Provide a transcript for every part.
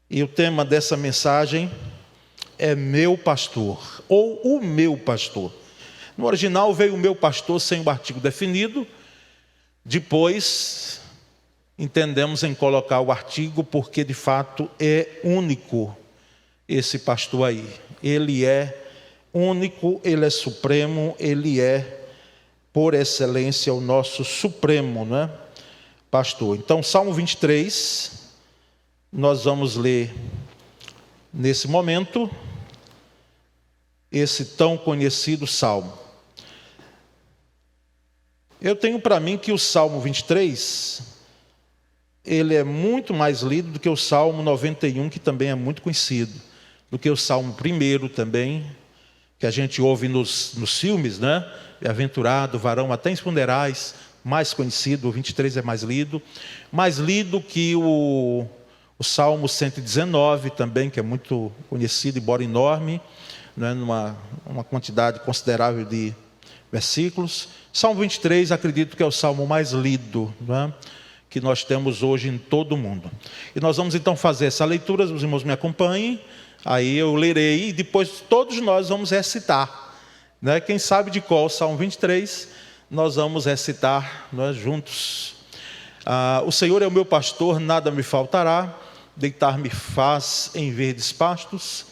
E o tema dessa mensagem é meu pastor, ou o meu pastor. No original veio o meu pastor sem o artigo definido. Depois entendemos em colocar o artigo porque de fato é único esse pastor aí. Ele é único, ele é supremo, ele é por excelência o nosso supremo, né, pastor. Então, Salmo 23, nós vamos ler nesse momento esse tão conhecido salmo. Eu tenho para mim que o Salmo 23, ele é muito mais lido do que o Salmo 91, que também é muito conhecido, do que o Salmo 1 também, que a gente ouve nos filmes, né? Bem-aventurado, varão até em funerais, mais conhecido. O 23 é mais lido que o Salmo 119 também, que é muito conhecido, embora enorme, né? Uma quantidade considerável de versículos. Salmo 23, acredito que é o salmo mais lido, né, que nós temos hoje em todo o mundo. E nós vamos então fazer essa leitura, os irmãos me acompanhem, aí eu lerei e depois todos nós vamos recitar, né? Quem sabe de qual o Salmo 23, nós vamos recitar, nós juntos. O Senhor é o meu pastor, nada me faltará, deitar-me faz em verdes pastos,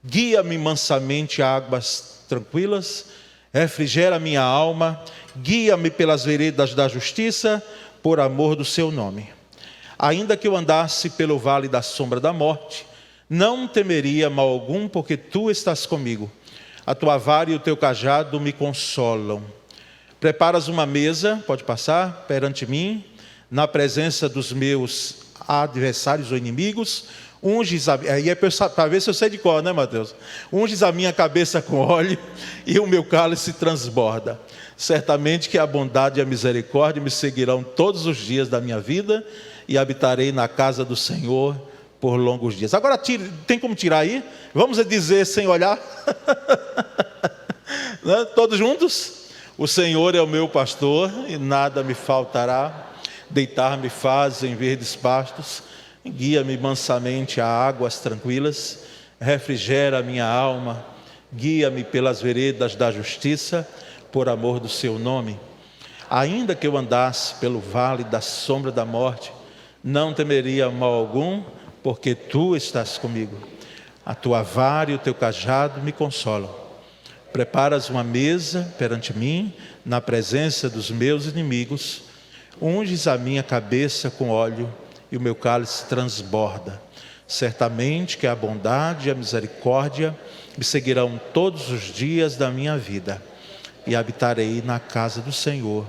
guia-me mansamente a águas tranquilas, refrigera minha alma, guia-me pelas veredas da justiça, por amor do seu nome. Ainda que eu andasse pelo vale da sombra da morte, não temeria mal algum, porque tu estás comigo. A tua vara e o teu cajado me consolam. Preparas uma mesa, pode passar, perante mim, na presença dos meus adversários ou inimigos. Unges aí é para ver se eu sei de qual, né, Mateus? Unges a minha cabeça com óleo e o meu cálice transborda. Certamente que a bondade e a misericórdia me seguirão todos os dias da minha vida e habitarei na casa do Senhor por longos dias. Agora, tem como tirar aí? Vamos dizer sem olhar? Né? Todos juntos? O Senhor é o meu pastor e nada me faltará. Deitar-me faz em verdes pastos, guia-me mansamente a águas tranquilas, refrigera a minha alma, guia-me pelas veredas da justiça, por amor do seu nome. Ainda que eu andasse pelo vale da sombra da morte, não temeria mal algum, porque tu estás comigo. A tua vara e o teu cajado me consolam. Preparas uma mesa perante mim, na presença dos meus inimigos, unges a minha cabeça com óleo, e o meu cálice transborda. Certamente que a bondade e a misericórdia me seguirão todos os dias da minha vida, e habitarei na casa do Senhor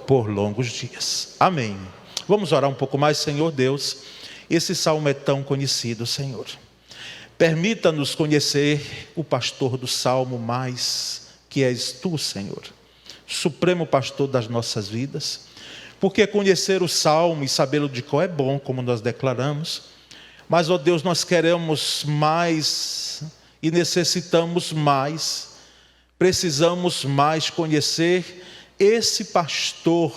por longos dias. Amém. Vamos orar um pouco mais. Senhor Deus, esse salmo é tão conhecido, Senhor. Permita-nos conhecer o pastor do salmo mais, que és tu, Senhor, supremo pastor das nossas vidas. Porque conhecer o salmo e sabê-lo de qual é bom, como nós declaramos. Mas, ó Deus, nós queremos mais e necessitamos mais. Precisamos mais conhecer esse pastor,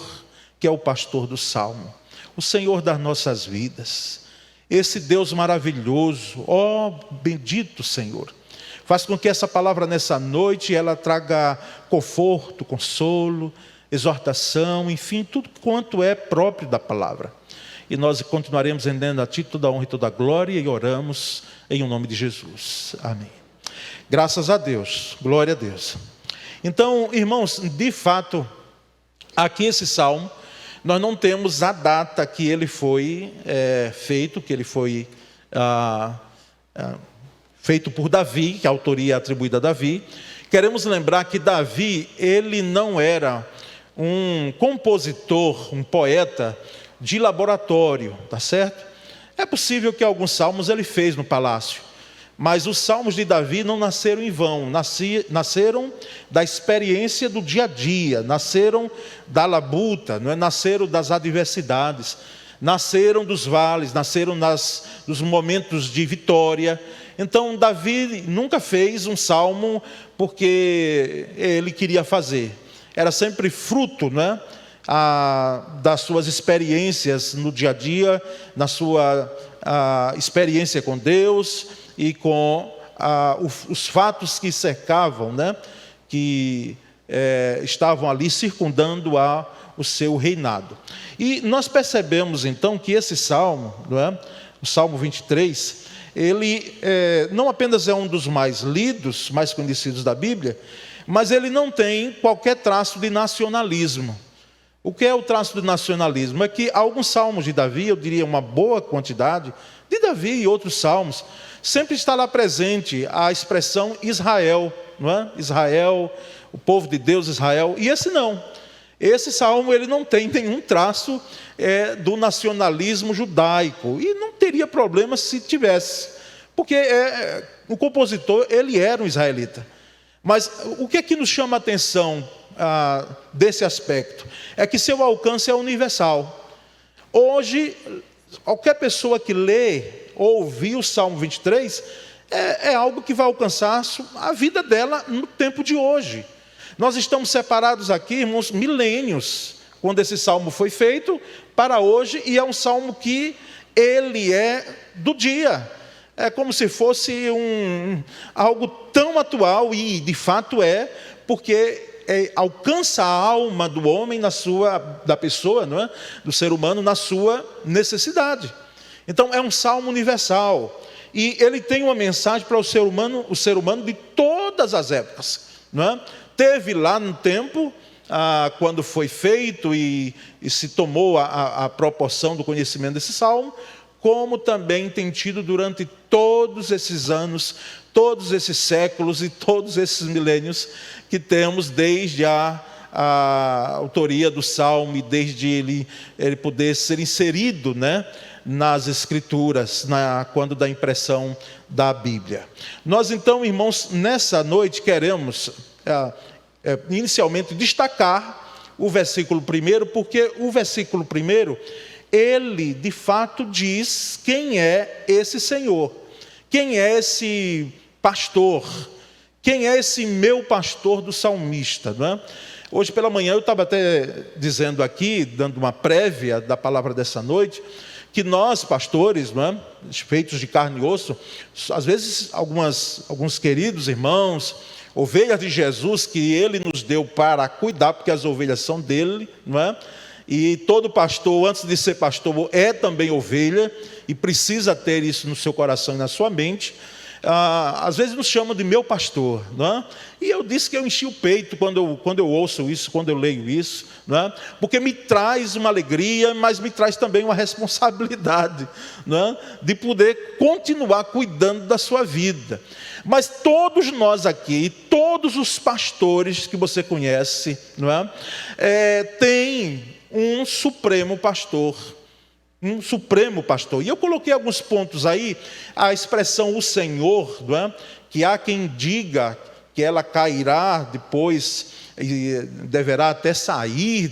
que é o pastor do salmo. O Senhor das nossas vidas. Esse Deus maravilhoso. Ó, bendito Senhor. Faz com que essa palavra nessa noite, ela traga conforto, consolo, exortação, enfim, tudo quanto é próprio da palavra. E nós continuaremos rendendo a Ti toda a honra e toda a glória, e oramos em o nome de Jesus. Amém. Graças a Deus, glória a Deus. Então, irmãos, de fato, aqui esse salmo, nós não temos a data que ele foi feito, que ele foi feito por Davi, que a autoria é atribuída a Davi. Queremos lembrar que Davi, ele não era um compositor, um poeta de laboratório, tá certo? É possível que alguns salmos ele fez no palácio, mas os salmos de Davi não nasceram em vão, nasceram da experiência do dia a dia, nasceram da labuta, não é? Nasceram das adversidades, nasceram dos vales, nasceram dos momentos de vitória. Então Davi nunca fez um salmo porque ele queria fazer. Era sempre fruto, né, das suas experiências no dia a dia, na sua a experiência com Deus e com os fatos que cercavam, né? Que estavam ali circundando o seu reinado. E nós percebemos então que esse salmo, não é? O Salmo 23, ele não apenas é um dos mais lidos, mais conhecidos da Bíblia, mas ele não tem qualquer traço de nacionalismo. O que é o traço de nacionalismo? É que alguns salmos de Davi, eu diria uma boa quantidade, de Davi e outros salmos, sempre está lá presente a expressão Israel, não é? Israel, o povo de Deus, Israel. E esse não. Esse salmo ele não tem nenhum traço do nacionalismo judaico. E não teria problema se tivesse. Porque o compositor, ele era um israelita. Mas o que é que nos chama a atenção desse aspecto? É que seu alcance é universal. Hoje, qualquer pessoa que lê ou ouvir o Salmo 23, é algo que vai alcançar a vida dela no tempo de hoje. Nós estamos separados aqui, irmãos, milênios, quando esse salmo foi feito, para hoje, e é um salmo que ele é do dia. É como se fosse algo tão atual, e de fato porque alcança a alma do homem da pessoa, não é? Do ser humano, na sua necessidade. Então é um salmo universal, e ele tem uma mensagem para o ser humano de todas as épocas, não é? Teve lá no tempo, quando foi feito e se tomou a proporção do conhecimento desse salmo, como também tem tido durante todos esses anos, todos esses séculos e todos esses milênios que temos desde a autoria do salmo e desde ele poder ser inserido, né, nas Escrituras, quando da impressão da Bíblia. Nós então, irmãos, nessa noite queremos inicialmente destacar o versículo 1, porque o versículo 1, ele de fato diz quem é esse Senhor, quem é esse pastor, quem é esse meu pastor do salmista, não é? Hoje pela manhã eu estava até dizendo aqui, dando uma prévia da palavra dessa noite, que nós pastores, não é? Feitos de carne e osso, às vezes alguns queridos irmãos, ovelhas de Jesus que ele nos deu para cuidar, porque as ovelhas são dele, não é? E todo pastor, antes de ser pastor, é também ovelha, e precisa ter isso no seu coração e na sua mente. Às vezes nos chamam de meu pastor, não é? E eu disse que eu enchi o peito quando eu ouço isso, quando eu leio isso, não é? Porque me traz uma alegria, mas me traz também uma responsabilidade, não é? De poder continuar cuidando da sua vida. Mas todos nós aqui, todos os pastores que você conhece, não é? Tem um supremo pastor. Um supremo pastor. E eu coloquei alguns pontos aí, a expressão o Senhor, não é? Que há quem diga que ela cairá depois e deverá até sair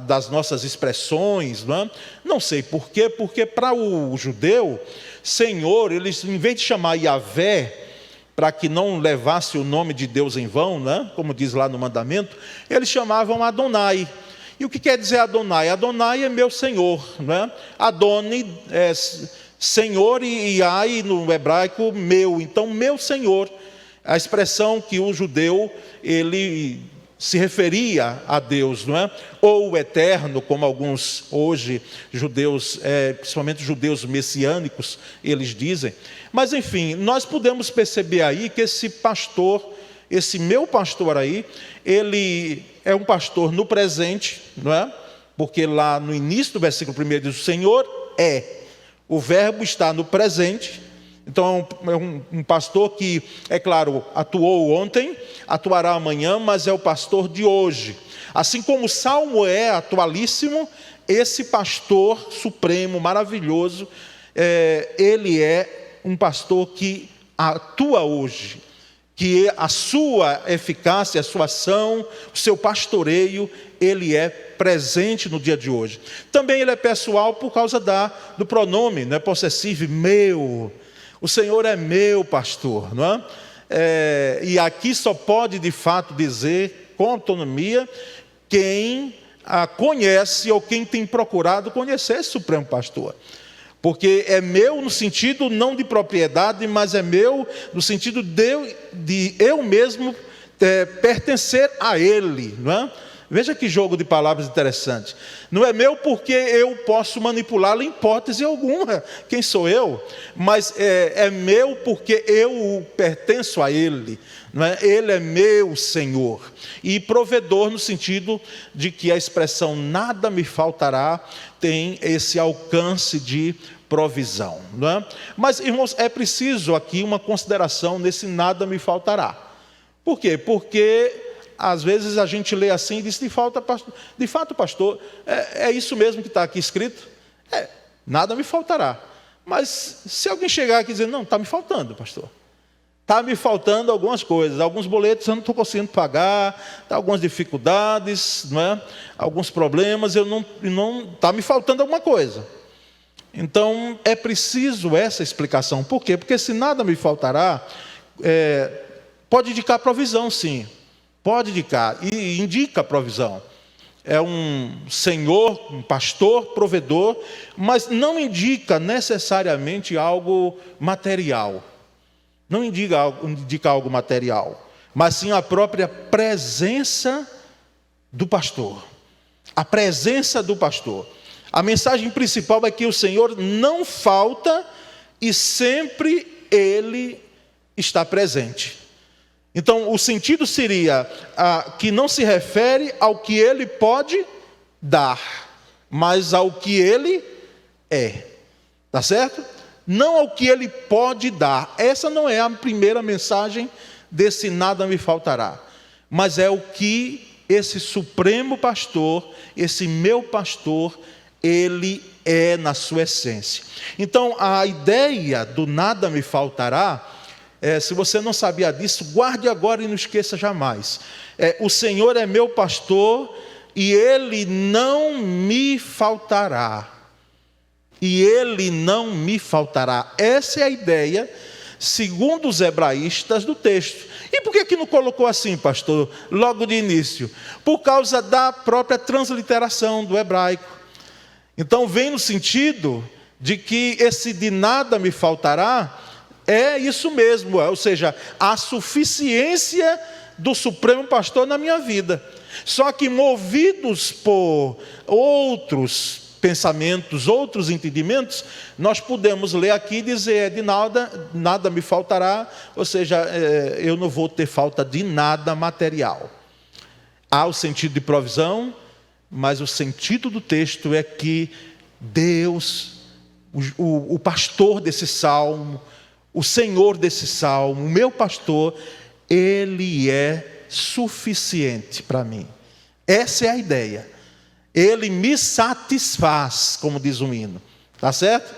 das nossas expressões, não é? Não sei por quê, porque para o judeu, Senhor, eles em vez de chamar Yahvé, para que não levasse o nome de Deus em vão, né? Como diz lá no mandamento, eles chamavam Adonai. E o que quer dizer Adonai? Adonai é meu Senhor, não é? Adoni é Senhor e Yai no hebraico meu. Então, meu Senhor, a expressão que o judeu ele se referia a Deus, não é? Ou o eterno, como alguns hoje judeus, principalmente judeus messiânicos, eles dizem. Mas enfim, nós podemos perceber aí que esse pastor, esse meu pastor aí, ele é um pastor no presente, não é? Porque lá no início do versículo 1 diz: o Senhor é. O verbo está no presente. Então é um pastor que, é claro, atuou ontem, atuará amanhã, mas é o pastor de hoje. Assim como o Salmo é atualíssimo, esse pastor supremo, maravilhoso, ele é um pastor que atua hoje, que a sua eficácia, a sua ação, o seu pastoreio, ele é presente no dia de hoje. Também ele é pessoal por causa do pronome, né, possessivo, meu. O Senhor é meu pastor, não é? E aqui só pode de fato dizer com autonomia quem conhece ou quem tem procurado conhecer esse supremo pastor. Porque é meu no sentido não de propriedade, mas é meu no sentido de eu mesmo pertencer a Ele, não é? Veja que jogo de palavras interessante. Não é meu porque eu posso manipulá-lo em hipótese alguma. Quem sou eu? Mas é meu porque eu pertenço a Ele. Não é? Ele é meu Senhor. E provedor no sentido de que a expressão nada me faltará tem esse alcance de provisão. Não é? Mas, irmãos, é preciso aqui uma consideração nesse nada me faltará. Por quê? Porque às vezes a gente lê assim e diz, de fato, pastor, é isso mesmo que está aqui escrito? Nada me faltará. Mas se alguém chegar aqui e dizer, não, está me faltando, pastor. Está me faltando algumas coisas, alguns boletos eu não estou conseguindo pagar, tá algumas dificuldades, não é? Alguns problemas, está me faltando alguma coisa. Então, é preciso essa explicação. Por quê? Porque se nada me faltará, pode indicar provisão, sim. Pode indicar, e indica a provisão. É um senhor, um pastor, provedor, mas não indica necessariamente algo material. Não indica algo material, mas sim a própria presença do pastor. A presença do pastor. A mensagem principal é que o Senhor não falta e sempre Ele está presente. Então, o sentido seria que não se refere ao que Ele pode dar, mas ao que Ele é. Tá certo? Não ao que Ele pode dar. Essa não é a primeira mensagem desse nada me faltará. Mas é o que esse supremo pastor, esse meu pastor, Ele é na sua essência. Então, a ideia do nada me faltará, se você não sabia disso, guarde agora e não esqueça jamais. O Senhor é meu pastor e Ele não me faltará. E Ele não me faltará. Essa é a ideia, segundo os hebraístas, do texto. E por que não colocou assim, pastor, logo de início? Por causa da própria transliteração do hebraico. Então vem no sentido de que esse de nada me faltará é isso mesmo, ou seja, a suficiência do supremo pastor na minha vida. Só que movidos por outros pensamentos, outros entendimentos, nós podemos ler aqui e dizer, de nada me faltará, ou seja, eu não vou ter falta de nada material. Há o sentido de provisão, mas o sentido do texto é que Deus, o pastor desse salmo, o Senhor desse salmo, o meu pastor, Ele é suficiente para mim. Essa é a ideia. Ele me satisfaz, como diz o hino. Tá certo?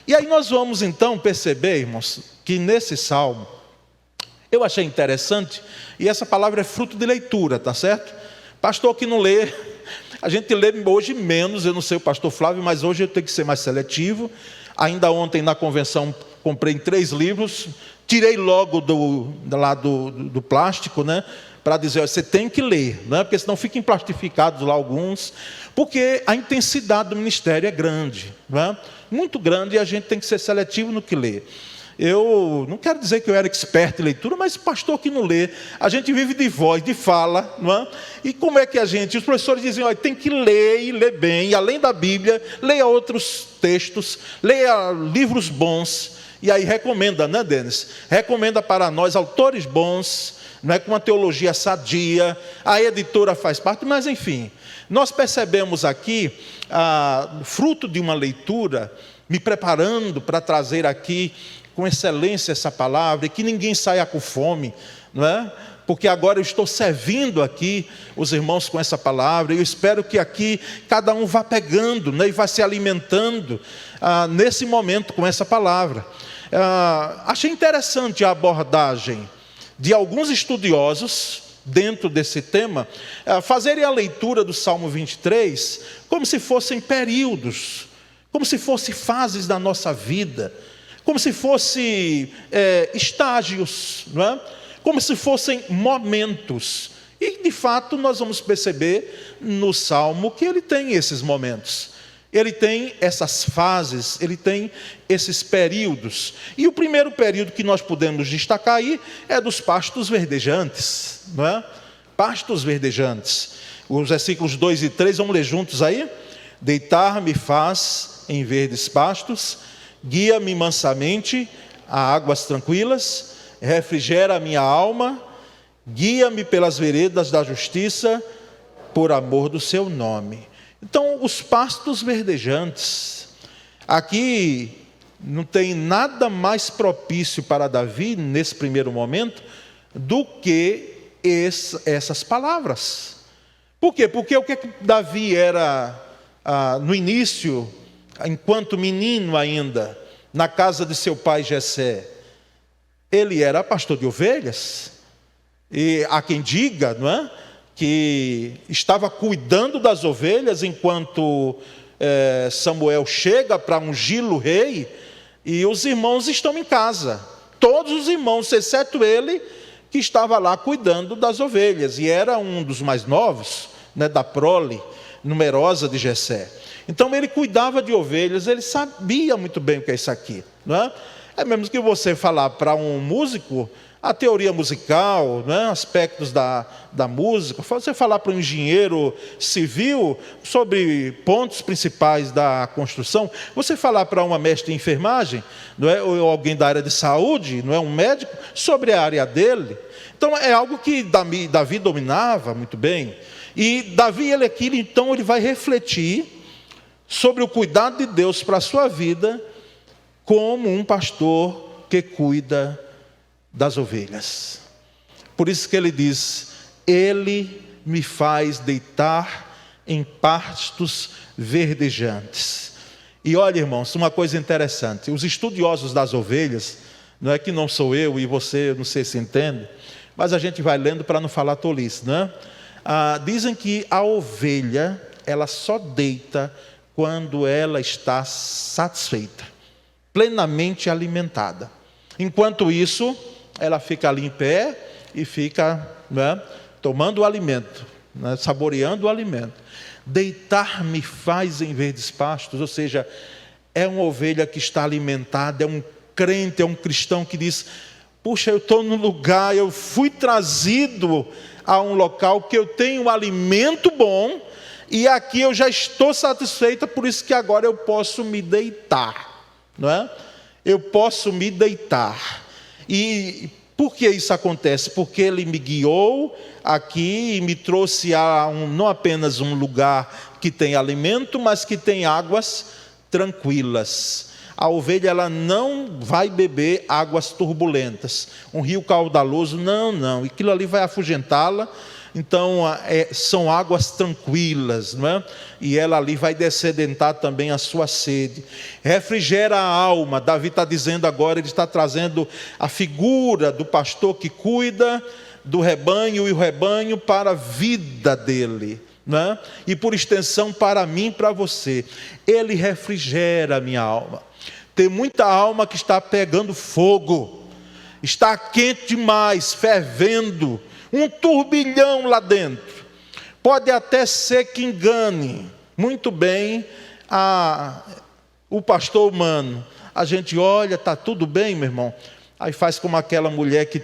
E aí nós vamos então perceber, irmãos, que nesse salmo, eu achei interessante, e essa palavra é fruto de leitura, tá certo? Pastor que não lê, a gente lê hoje menos, eu não sei o pastor Flávio, mas hoje eu tenho que ser mais seletivo. Ainda ontem na convenção comprei 3 livros, tirei logo do plástico, né? Para dizer, você tem que ler, né? Porque senão ficam plastificados lá alguns, porque a intensidade do ministério é grande, né? Muito grande, e a gente tem que ser seletivo no que lê. Eu não quero dizer que eu era expert em leitura, mas pastor que não lê, a gente vive de voz, de fala, não é? E como é que os professores diziam, olha, tem que ler e ler bem, e além da Bíblia, leia outros textos, leia livros bons, e aí recomenda, né, Denis? Recomenda para nós autores bons, não é, com uma teologia sadia, a editora faz parte, mas enfim, nós percebemos aqui, fruto de uma leitura, me preparando para trazer aqui com excelência essa palavra, e que ninguém saia com fome, não é? Porque agora eu estou servindo aqui os irmãos com essa palavra, e eu espero que aqui cada um vá pegando, né, e vá se alimentando nesse momento com essa palavra. Achei interessante a abordagem de alguns estudiosos dentro desse tema, fazerem a leitura do Salmo 23 como se fossem períodos, como se fossem fases da nossa vida, como se fossem estágios, não é? Como se fossem momentos. E de fato nós vamos perceber no Salmo que ele tem esses momentos. Ele tem essas fases, ele tem esses períodos. E o primeiro período que nós podemos destacar aí é dos pastos verdejantes, não é? Pastos verdejantes. Os versículos 2 e 3, vamos ler juntos aí? Deitar-me faz em verdes pastos, guia-me mansamente a águas tranquilas, refrigera a minha alma, guia-me pelas veredas da justiça, por amor do seu nome. Então, os pastos verdejantes, aqui não tem nada mais propício para Davi, nesse primeiro momento, do que essas palavras. Por quê? Porque o que Davi era no início, enquanto menino ainda, na casa de seu pai Jessé? Ele era pastor de ovelhas, e há quem diga, não é? Que estava cuidando das ovelhas enquanto Samuel chega para ungí-lo rei, e os irmãos estão em casa, todos os irmãos, exceto ele, que estava lá cuidando das ovelhas, e era um dos mais novos, né, da prole numerosa de Jessé. Então ele cuidava de ovelhas, ele sabia muito bem o que é isso aqui, não é? É mesmo que você falar para um músico a teoria musical, né, aspectos da música, você falar para um engenheiro civil sobre pontos principais da construção, você falar para uma mestre de enfermagem, não é, ou alguém da área de saúde, não é, um médico, sobre a área dele. Então é algo que Davi dominava muito bem. E Davi, então, ele vai refletir sobre o cuidado de Deus para a sua vida, como um pastor que cuida das ovelhas. Por isso que ele diz: ele me faz deitar em pastos verdejantes. E olha, irmãos, uma coisa interessante, os estudiosos das ovelhas, não é que não sou eu e você, não sei se entende, mas a gente vai lendo para não falar tolice, não é? Dizem que a ovelha, ela só deita quando ela está satisfeita, plenamente alimentada. Enquanto isso, ela fica ali em pé e fica, né, tomando o alimento, né, saboreando o alimento. Deitar-me faz em verdes pastos, ou seja, é uma ovelha que está alimentada, é um crente, é um cristão que diz: puxa, eu estou num lugar, eu fui trazido a um local que eu tenho um alimento bom, e aqui eu já estou satisfeita, por isso que agora eu posso me deitar, não é? Eu posso me deitar. E por que isso acontece? Porque ele me guiou aqui e me trouxe não apenas um lugar que tem alimento, mas que tem águas tranquilas. A ovelha, ela não vai beber águas turbulentas, um rio caudaloso, não, aquilo ali vai afugentá-la. Então são águas tranquilas, não é? E ela ali vai descedentar também a sua sede. Refrigera a alma. Davi está dizendo agora, ele está trazendo a figura do pastor que cuida do rebanho, e o rebanho para a vida dele, não é? E por extensão para mim e para você. Ele refrigera a minha alma. Tem muita alma que está pegando fogo, está quente demais, fervendo, um turbilhão lá dentro. Pode até ser que engane muito bem o pastor humano. A gente olha, está tudo bem, meu irmão. Aí faz como aquela mulher que,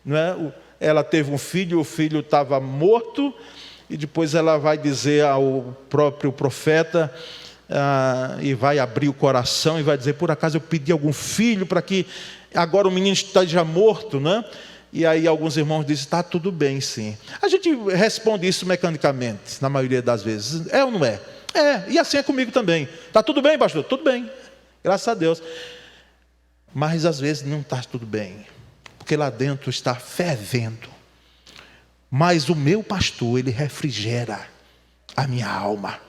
não é, ela teve um filho, o filho estava morto, e depois ela vai dizer ao próprio profeta, e vai abrir o coração e vai dizer: por acaso eu pedi algum filho para que agora o menino esteja morto, né? E aí alguns irmãos dizem: está tudo bem, sim. A gente responde isso mecanicamente, na maioria das vezes. É ou não é? É, e assim é comigo também. Está tudo bem, pastor? Tudo bem, graças a Deus. Mas às vezes não está tudo bem, porque lá dentro está fervendo. Mas o meu pastor, ele refrigera a minha alma.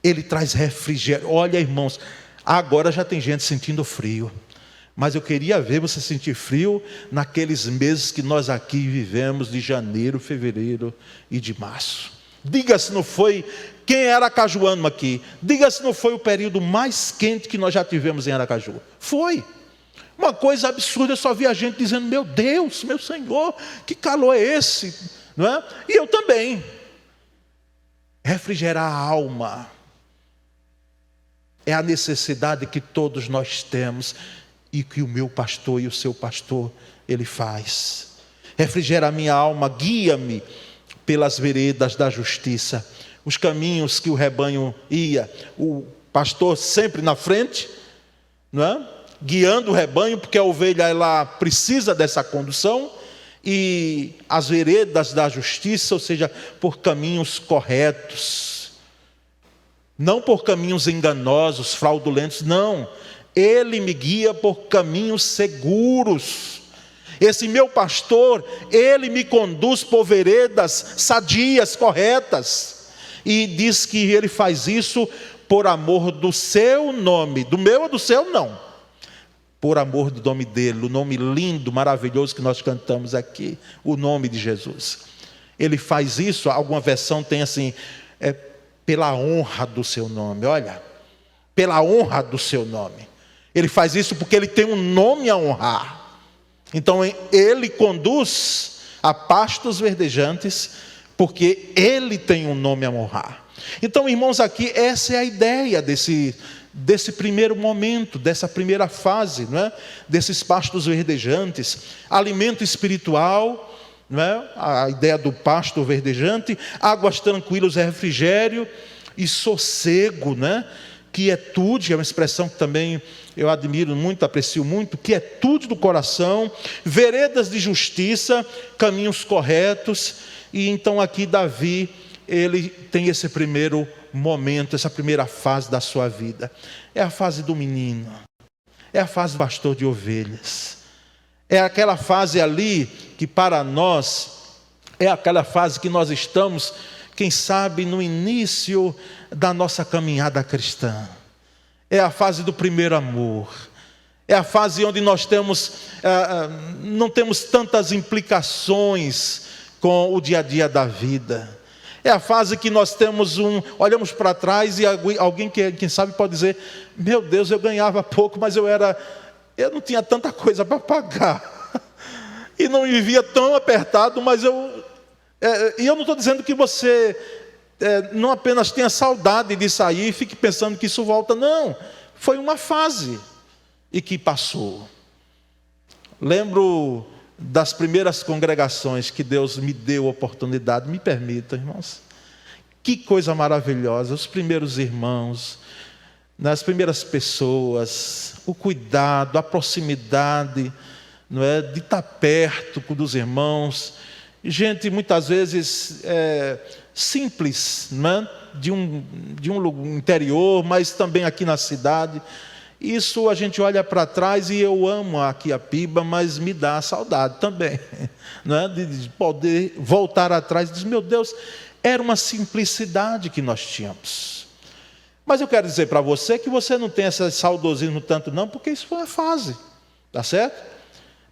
Ele traz refrigério. Olha, irmãos, agora já tem gente sentindo frio, mas eu queria ver você sentir frio naqueles meses que nós aqui vivemos, de janeiro, fevereiro e de março. Diga se não foi, quem era aracajuano aqui, diga se não foi o período mais quente que nós já tivemos em Aracaju. Foi uma coisa absurda. Eu só via gente dizendo: meu Deus, meu Senhor, que calor é esse, não é? E eu também. Refrigerar a alma. É a necessidade que todos nós temos e que o meu pastor e o seu pastor, ele faz. Refrigera a minha alma, guia-me pelas veredas da justiça. Os caminhos que o rebanho ia, o pastor sempre na frente, não é? Guiando o rebanho, porque a ovelha ela precisa dessa condução, e as veredas da justiça, ou seja, por caminhos corretos, não por caminhos enganosos, fraudulentos, não. Ele me guia por caminhos seguros. Esse meu pastor, ele me conduz por veredas sadias, corretas, e diz que ele faz isso por amor do seu nome, do meu ou do seu não. Por amor do nome dele, o nome lindo, maravilhoso que nós cantamos aqui, o nome de Jesus. Ele faz isso, alguma versão tem assim, pela honra do seu nome, olha, pela honra do seu nome. Ele faz isso porque ele tem um nome a honrar. Então ele conduz a pastos verdejantes, porque ele tem um nome a honrar. Então, irmãos, aqui essa é a ideia desse primeiro momento, dessa primeira fase, não é? Desses pastos verdejantes, alimento espiritual, não é? A ideia do pasto verdejante, águas tranquilas, refrigério e sossego, né? Quietude, é uma expressão que também eu admiro muito, aprecio muito, quietude do coração, veredas de justiça, caminhos corretos. E então aqui Davi, ele tem esse primeiro momento, essa primeira fase da sua vida. É a fase do menino, é a fase do pastor de ovelhas, é aquela fase ali que para nós é aquela fase que nós estamos, quem sabe, no início da nossa caminhada cristã. É a fase do primeiro amor, é a fase onde nós não temos tantas implicações com o dia a dia da vida. É a fase que nós olhamos para trás e alguém que, quem sabe, pode dizer: meu Deus, eu ganhava pouco, mas eu não tinha tanta coisa para pagar. E não me via tão apertado, mas e eu não estou dizendo que você não apenas tenha saudade de sair e fique pensando que isso volta. Não, foi uma fase e que passou. Lembro das primeiras congregações que Deus me deu oportunidade, me permita, irmãos, que coisa maravilhosa, os primeiros irmãos, as primeiras pessoas, o cuidado, a proximidade, não é, de estar perto dos irmãos, gente muitas vezes simples, não é, de um interior, mas também aqui na cidade. Isso a gente olha para trás e eu amo aqui a Piba, mas me dá saudade também, não é? De poder voltar atrás e dizer: meu Deus, era uma simplicidade que nós tínhamos. Mas eu quero dizer para você que você não tem esse saudosismo tanto não, porque isso foi uma fase, tá certo?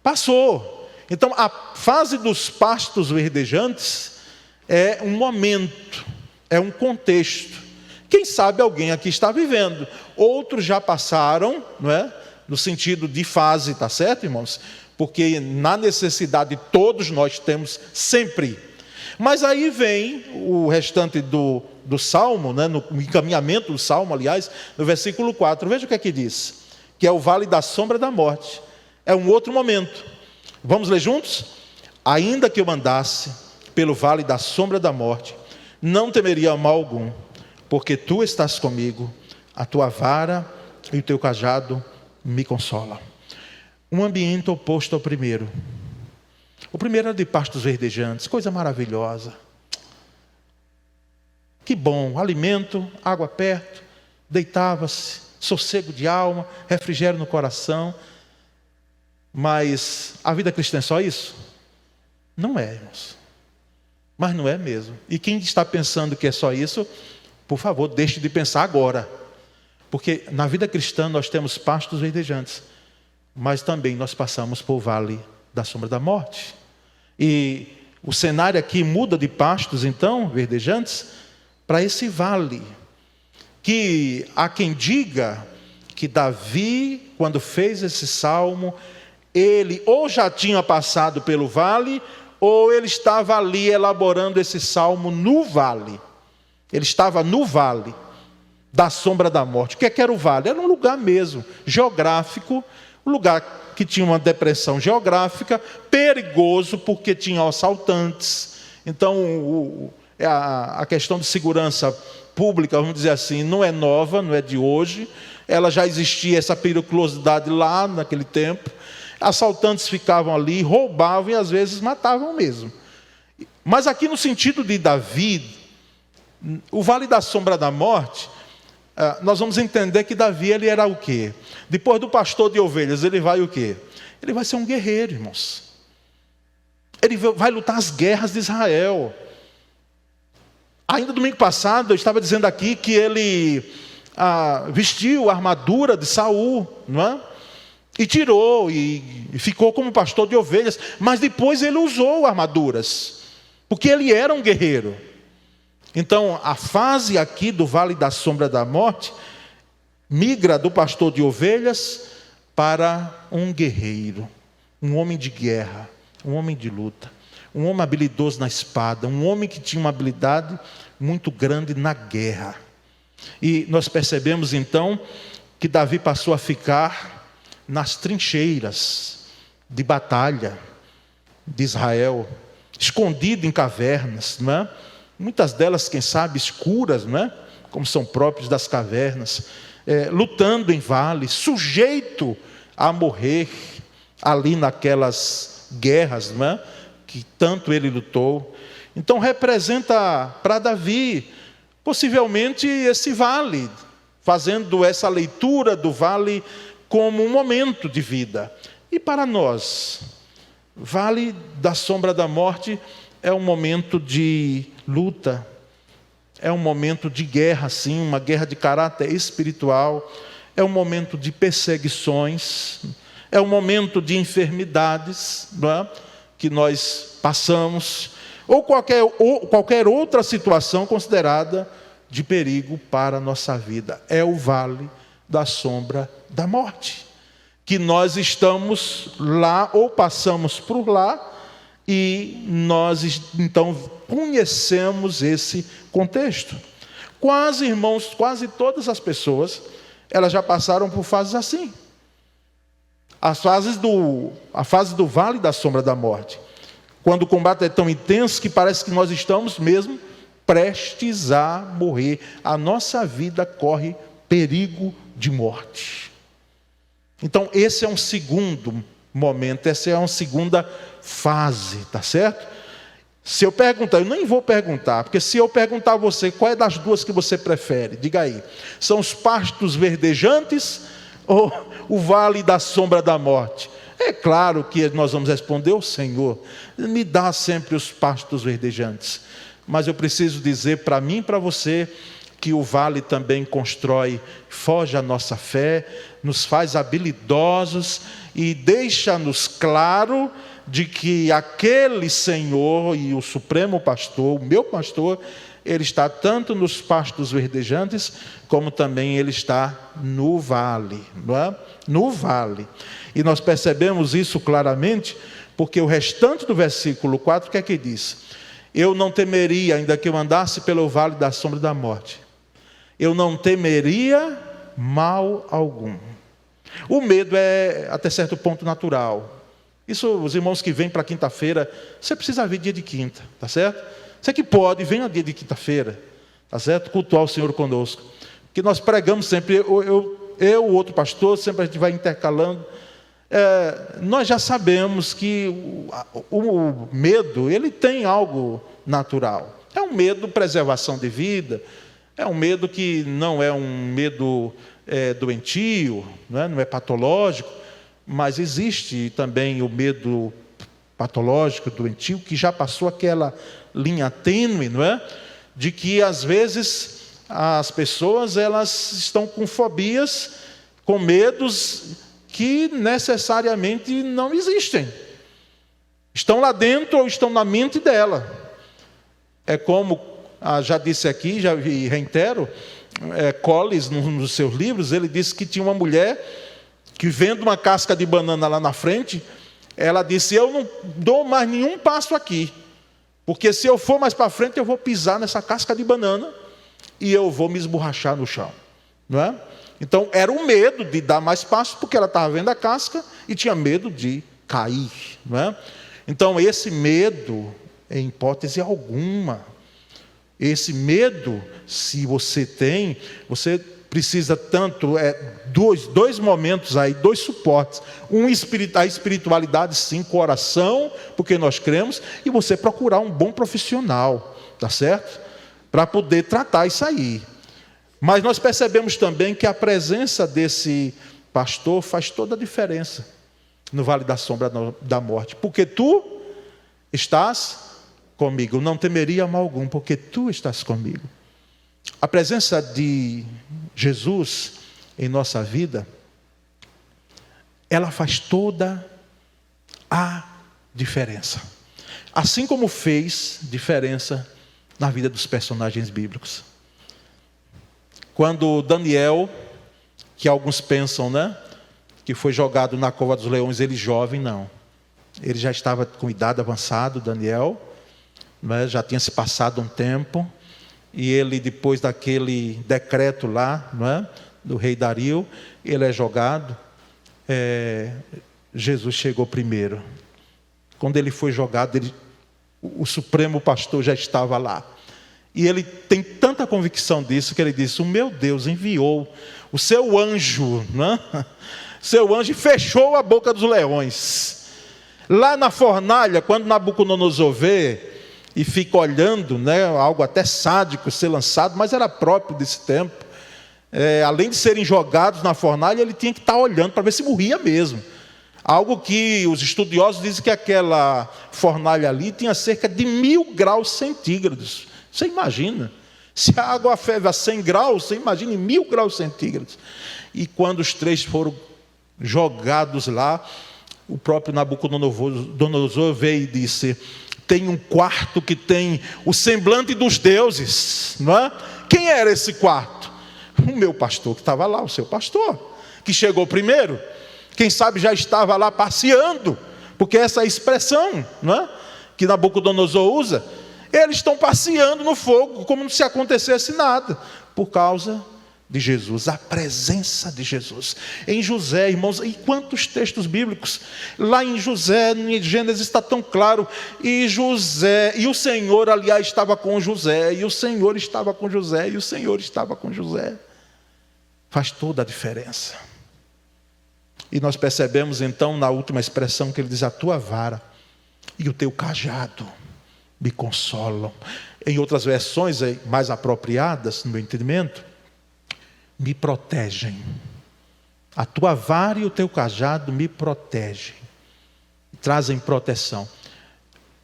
Passou. Então a fase dos pastos verdejantes é um momento, é um contexto. Quem sabe alguém aqui está vivendo, outros já passaram, não é? No sentido de fase, tá certo, irmãos? Porque na necessidade todos nós temos sempre. Mas aí vem o restante do Salmo, né? No encaminhamento do Salmo, aliás, no versículo 4, veja o que é que diz, que é o vale da sombra da morte, é um outro momento. Vamos ler juntos? Ainda que eu andasse pelo vale da sombra da morte, não temeria mal algum, porque tu estás comigo, a tua vara e o teu cajado me consolam. Um ambiente oposto ao primeiro. O primeiro era de pastos verdejantes, coisa maravilhosa. Que bom, alimento, água perto, deitava-se, sossego de alma, refrigério no coração. Mas a vida cristã é só isso? Não é, irmãos. Mas não é mesmo. E quem está pensando que é só isso, por favor, deixe de pensar agora. Porque na vida cristã nós temos pastos verdejantes, mas também nós passamos por vale da sombra da morte. E o cenário aqui muda de pastos, então, verdejantes, para esse vale. Que há quem diga que Davi, quando fez esse salmo, ele ou já tinha passado pelo vale, ou ele estava ali elaborando esse salmo no vale. Ele estava no vale. da sombra da morte. O que é que era o vale? Era um lugar mesmo, geográfico, um lugar que tinha uma depressão geográfica, perigoso, porque tinha assaltantes. Então, a questão de segurança pública, vamos dizer assim, não é nova, não é de hoje. Ela já existia, essa periculosidade lá naquele tempo. Assaltantes ficavam ali, roubavam e às vezes matavam mesmo. Mas aqui no sentido de Davi, o vale da sombra da morte, nós vamos entender que Davi, ele era o quê? Depois do pastor de ovelhas, ele vai o quê? Ele vai ser um guerreiro, irmãos. Ele vai lutar as guerras de Israel. Ainda domingo passado, eu estava dizendo aqui que ele vestiu a armadura de Saul, não é? E tirou, e ficou como pastor de ovelhas. Mas depois ele usou armaduras, porque ele era um guerreiro. Então, a fase aqui do vale da sombra da morte migra do pastor de ovelhas para um guerreiro, um homem de guerra, um homem de luta, um homem habilidoso na espada, um homem que tinha uma habilidade muito grande na guerra. E nós percebemos então que Davi passou a ficar nas trincheiras de batalha de Israel, escondido em cavernas, não é? Muitas delas, quem sabe, escuras, não é? Como são próprios das cavernas, lutando em vales, sujeito a morrer ali naquelas guerras, não é? Que tanto ele lutou. Então representa para Davi, possivelmente, esse vale, fazendo essa leitura do vale como um momento de vida. E para nós, vale da sombra da morte é um momento de luta, é um momento de guerra, sim, uma guerra de caráter espiritual, é um momento de perseguições, é um momento de enfermidades, não é? Que nós passamos, ou qualquer outra situação considerada de perigo para a nossa vida. É o vale da sombra da morte, que nós estamos lá ou passamos por lá, e nós então conhecemos esse contexto. Quase, irmãos, quase todas as pessoas, elas já passaram por fases assim. A fase do vale da sombra da morte, quando o combate é tão intenso que parece que nós estamos mesmo prestes a morrer. A nossa vida corre perigo de morte. Então esse é um segundo momento, essa é uma segunda fase, tá certo? Se eu perguntar, eu nem vou perguntar, porque se eu perguntar a você, qual é das duas que você prefere? Diga aí, são os pastos verdejantes ou o vale da sombra da morte? É claro que nós vamos responder, o Senhor me dá sempre os pastos verdejantes. Mas eu preciso dizer para mim e para você, que o vale também constrói, forja a nossa fé, nos faz habilidosos e deixa-nos claro de que aquele Senhor e o Supremo Pastor, o meu pastor, ele está tanto nos pastos verdejantes, como também ele está no vale, não é? No vale. E nós percebemos isso claramente, porque o restante do versículo 4, o que é que diz? Eu não temeria, ainda que eu andasse pelo vale da sombra da morte. Eu não temeria mal algum. O medo é, até certo ponto, natural. Isso, os irmãos que vêm para quinta-feira, você precisa vir dia de quinta, tá certo? Você que pode, venha dia de quinta-feira, tá certo? Cultuar o Senhor conosco. Porque nós pregamos sempre, eu o outro pastor, sempre a gente vai intercalando. Nós já sabemos que o medo, ele tem algo natural. É um medo de preservação de vida, é um medo que não é um medo doentio, não é patológico, mas existe também o medo patológico, doentio, que já passou aquela linha tênue, não é? De que às vezes as pessoas elas estão com fobias, com medos que necessariamente não existem. Estão lá dentro ou estão na mente dela. É como, já disse aqui, já reitero, Collis, nos seus livros, ele disse que tinha uma mulher que, vendo uma casca de banana lá na frente, ela disse: eu não dou mais nenhum passo aqui, porque se eu for mais para frente, eu vou pisar nessa casca de banana e eu vou me esborrachar no chão, não é? Então era o medo de dar mais passo, porque ela estava vendo a casca e tinha medo de cair, não é? Então esse medo, em hipótese alguma, esse medo, se você tem, você precisa tanto, dois momentos aí, dois suportes. A espiritualidade sim, com oração, porque nós cremos, e você procurar um bom profissional, tá certo? Para poder tratar isso aí. Mas nós percebemos também que a presença desse pastor faz toda a diferença no vale da sombra da morte. Porque tu estás comigo, não temeria mal algum, porque tu estás comigo. A presença de Jesus em nossa vida, ela faz toda a diferença. Assim como fez diferença na vida dos personagens bíblicos. Quando Daniel, que alguns pensam, né, que foi jogado na cova dos leões, ele jovem, não. Ele já estava com idade avançada, Daniel, né, já tinha se passado um tempo. E ele, depois daquele decreto lá, não é, do rei Dario, ele é jogado. Jesus chegou primeiro. Quando ele foi jogado, o supremo pastor já estava lá. E ele tem tanta convicção disso, que ele disse: o meu Deus enviou o seu anjo, né? Seu anjo, fechou a boca dos leões. Lá na fornalha, quando Nabucodonosor vê e fica olhando, né, algo até sádico ser lançado, mas era próprio desse tempo. Além de serem jogados na fornalha, ele tinha que estar olhando para ver se morria mesmo. Algo que os estudiosos dizem que aquela fornalha ali tinha cerca de 1000 graus centígrados. Você imagina? Se a água ferve a 100 graus, você imagina em 1000 graus centígrados. E quando os 3 foram jogados lá, o próprio Nabucodonosor veio e disse: tem um quarto que tem o semblante dos deuses, não é? Quem era esse quarto? O meu pastor que estava lá, o seu pastor, que chegou primeiro. Quem sabe já estava lá passeando, porque essa é a expressão, não é, que Nabucodonosor usa. Eles estão passeando no fogo, como se acontecesse nada, por causa de Jesus, a presença de Jesus. Em José, irmãos, e quantos textos bíblicos, lá em José, em Gênesis está tão claro, e José, e o Senhor, aliás, estava com José, e o Senhor estava com José, e o Senhor estava com José. Faz toda a diferença. E nós percebemos então, na última expressão, que ele diz: a tua vara e o teu cajado me consolam. Em outras versões mais apropriadas, no meu entendimento, me protegem. A tua vara e o teu cajado me protegem, trazem proteção.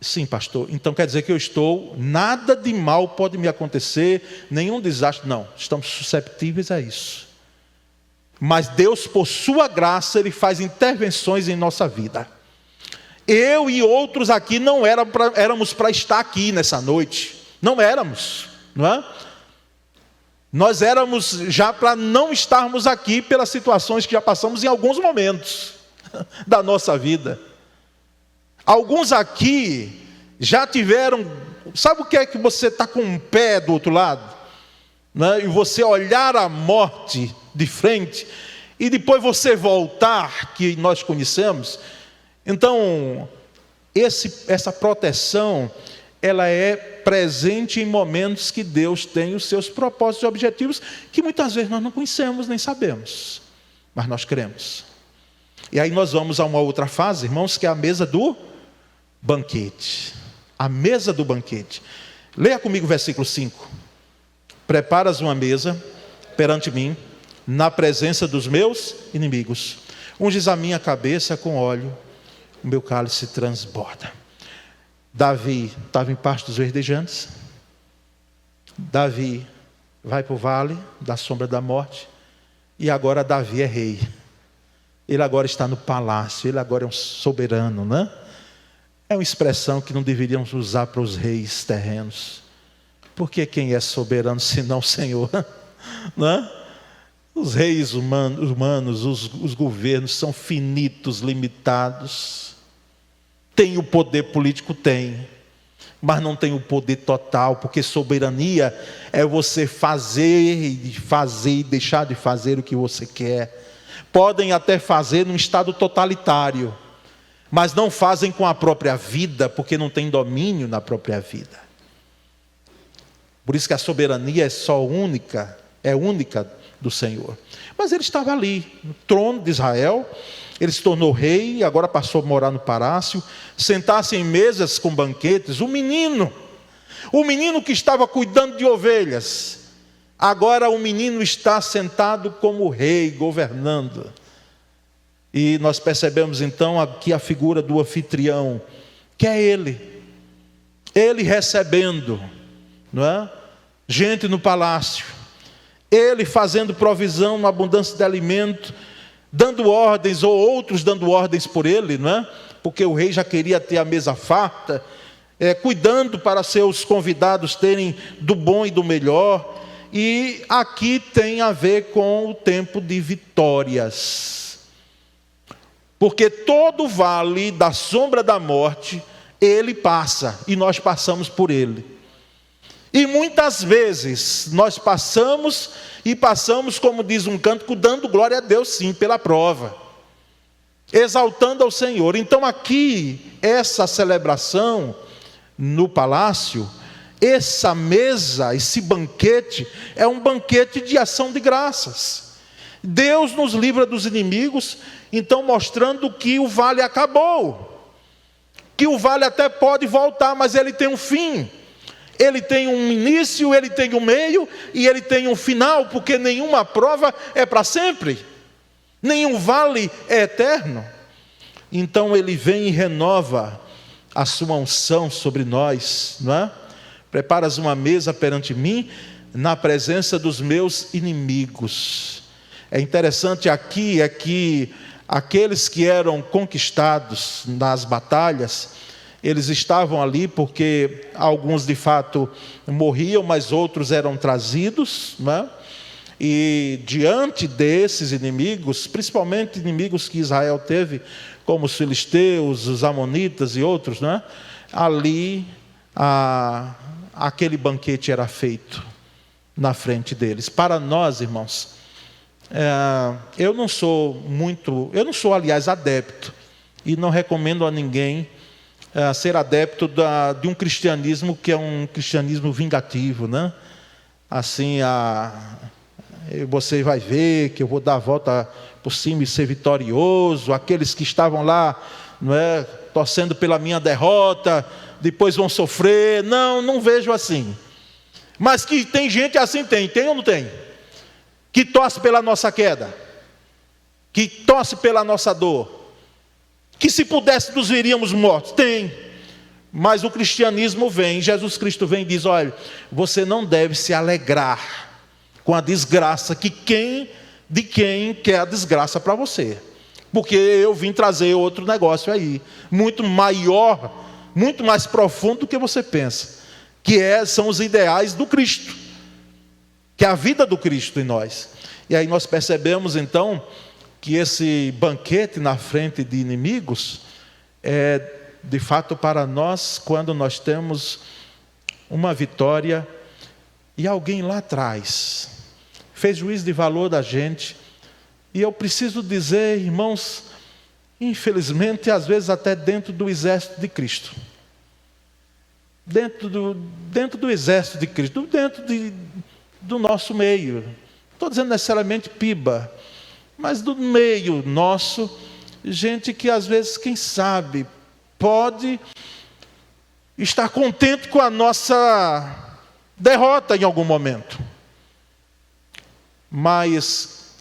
Sim, pastor, então quer dizer que nada de mal pode me acontecer, nenhum desastre. Não, estamos susceptíveis a isso. Mas Deus, por sua graça, Ele faz intervenções em nossa vida. Eu e outros aqui não éramos para estar aqui nessa noite. Não éramos, não é? Nós éramos já para não estarmos aqui pelas situações que já passamos em alguns momentos da nossa vida. Alguns aqui já tiveram... Sabe o que é que você está com um pé do outro lado, né? E você olhar a morte de frente e depois você voltar, que nós conhecemos. Então, essa proteção, ela é presente em momentos que Deus tem os seus propósitos e objetivos, que muitas vezes nós não conhecemos nem sabemos, mas nós cremos. E aí nós vamos a uma outra fase, irmãos, que é a mesa do banquete. A mesa do banquete. Leia comigo o versículo 5. Preparas uma mesa perante mim, na presença dos meus inimigos. Unges a minha cabeça com óleo, o meu cálice transborda. Davi estava em pastos verdejantes. Davi vai para o vale da sombra da morte. E agora Davi é rei. Ele agora está no palácio. Ele agora é um soberano, né? É uma expressão que não deveríamos usar para os reis terrenos. Porque quem é soberano senão o Senhor? Né? Os reis humanos, os governos são finitos, limitados. Tem o poder político? Tem. mas não tem o poder total, porque soberania é você fazer e deixar de fazer o que você quer. Podem até fazer num estado totalitário, mas não fazem com a própria vida, porque não tem domínio na própria vida. Por isso que a soberania é única do Senhor. Mas ele estava ali, no trono de Israel, ele se tornou rei, agora passou a morar no palácio, sentar-se em mesas com banquetes. O menino que estava cuidando de ovelhas, agora o menino está sentado como rei, governando. E nós percebemos então aqui a figura do anfitrião, que é ele recebendo, não é? Gente no palácio, ele fazendo provisão, uma abundância de alimento, dando ordens, ou outros dando ordens por ele, não é? Porque o rei já queria ter a mesa farta, cuidando para seus convidados terem do bom e do melhor. E aqui tem a ver com o tempo de vitórias, porque todo vale da sombra da morte, ele passa, e nós passamos por ele. E muitas vezes nós passamos, como diz um cântico, dando glória a Deus sim, pela prova, exaltando ao Senhor. Então aqui, essa celebração no palácio, essa mesa, esse banquete, é um banquete de ação de graças. Deus nos livra dos inimigos, então mostrando que o vale acabou, que o vale até pode voltar, mas ele tem um fim. Ele tem um início, ele tem um meio e ele tem um final, porque nenhuma prova é para sempre, nenhum vale é eterno. Então ele vem e renova a sua unção sobre nós, não é? Preparas uma mesa perante mim, na presença dos meus inimigos. É interessante aqui é que aqueles que eram conquistados nas batalhas, eles estavam ali porque alguns de fato morriam, mas outros eram trazidos, né? E diante desses inimigos, principalmente inimigos que Israel teve, como os filisteus, os amonitas e outros, né? Ali aquele banquete era feito na frente deles. Para nós, irmãos, eu não sou aliás adepto, e não recomendo a ninguém ser adepto de um cristianismo que é um cristianismo vingativo, né? Assim, você vai ver que eu vou dar a volta por cima e ser vitorioso. Aqueles que estavam lá, não é, torcendo pela minha derrota, depois vão sofrer. Não vejo assim. Mas que tem gente assim, tem ou não tem? Que torce pela nossa queda, que torce pela nossa dor, que se pudesse nos veríamos mortos. Tem. Mas o cristianismo vem, Jesus Cristo vem e diz: olha, você não deve se alegrar com a desgraça de quem quer a desgraça para você, porque eu vim trazer outro negócio aí, muito maior, muito mais profundo do que você pensa, que são os ideais do Cristo, que é a vida do Cristo em nós. E aí nós percebemos então que esse banquete na frente de inimigos é de fato para nós, quando nós temos uma vitória e alguém lá atrás fez juízo de valor da gente. E eu preciso dizer, irmãos, infelizmente, às vezes até dentro do exército de Cristo, dentro do exército de Cristo, dentro do nosso meio, não estou dizendo necessariamente piba, mas do meio nosso, gente que às vezes, quem sabe, pode estar contente com a nossa derrota em algum momento. Mas